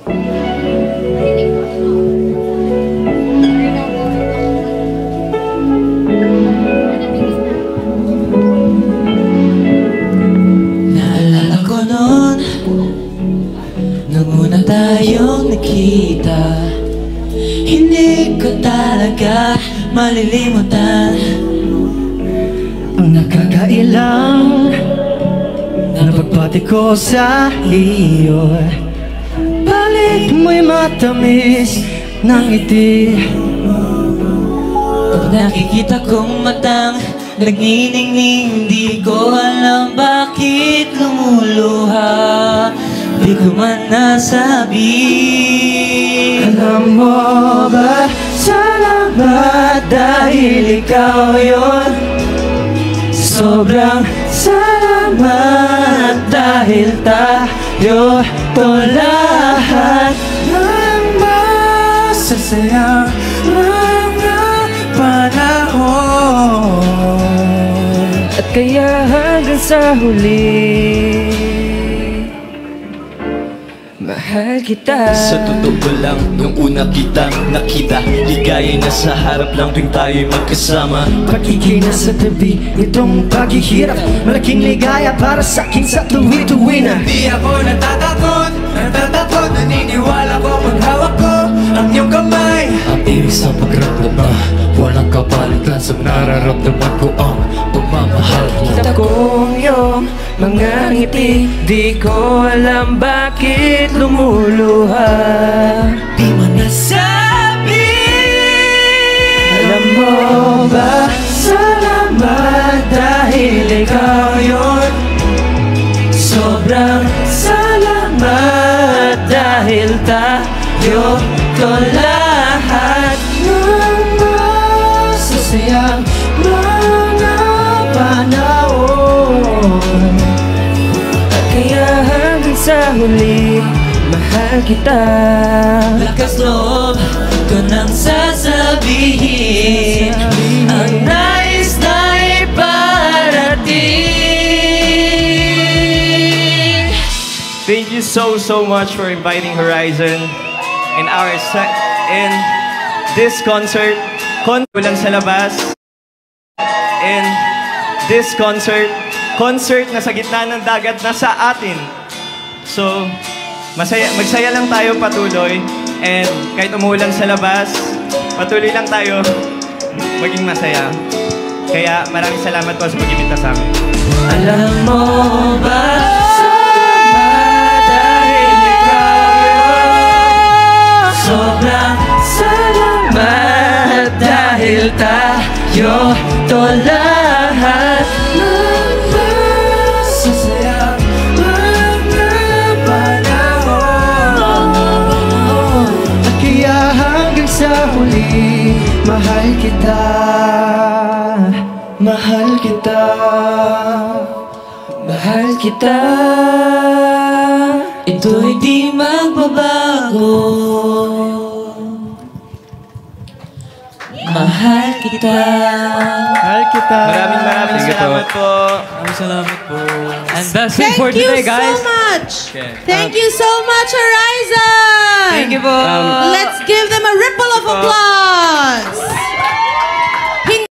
Naalala ko noon nung una tayong nakita, hindi ko talaga malilimutan ang nakakailang na pagbati ko sa iyo. Balik mo'y matamis ng ngiti. Pag nakikita kong matang nagniningning, di ko alam bakit lumuluha, di ko man nasabi. Alam mo ba, salamat dahil ikaw yun. Sobrang salamat dahil tayo to lahat ng masasayang mga panahon. At kaya hanggang sa huli, mahal kita. Sa totoo lang, nung una kitang nakita, ligaya na sa harap lang tuwing tayo'y magkasama. Pagiging nasa tabi nitong paghihirap, malaking ligaya para sa'kin sa tuwi-tuwi na. Di ako natatakot, naniniwala ko pag hawak ko ang iyong kamay. Ang ibig sa pagramdam na walang kapalitan sa nararamdaman ko ang pagmamahal mo. Kita kong iyong mga ngiti, di ko alam bakit lumuluha, di mo nasabi. Alam mo ba, salamat dahil ikaw yun. Sobrang salamat dahil tayo to lahat ng masasayang mga panahon. At kaya hanggang sa huli, mahal kita. Lakas loob ko nang sasabihin ang nais na iparating. Thank you so much for inviting Horizon in this concert. Kulang sa labas. In this concert na sa gitna ng dagat na sa atin. So, magsaya lang tayo patuloy. And kahit umuulan sa labas, patuloy lang tayo maging masaya. Kaya maraming salamat po sa pag-ibita sa amin. Alam mo ba, salamat dahil ikaw yun. Sobrang salamat dahil tayo to lahat ng masasayang mga panahon. At kaya hanggang sa huli, mahal kita. Mahal kita. Mahal kita. Ito'y di magbabago. Mahal kita. Mahal kita. Maraming salamat po. Maraming salamat po. And that's it for today, guys. Thank you so much. Okay. Thank you so much, Horizon. Thank you po. Let's give them a ripple of applause.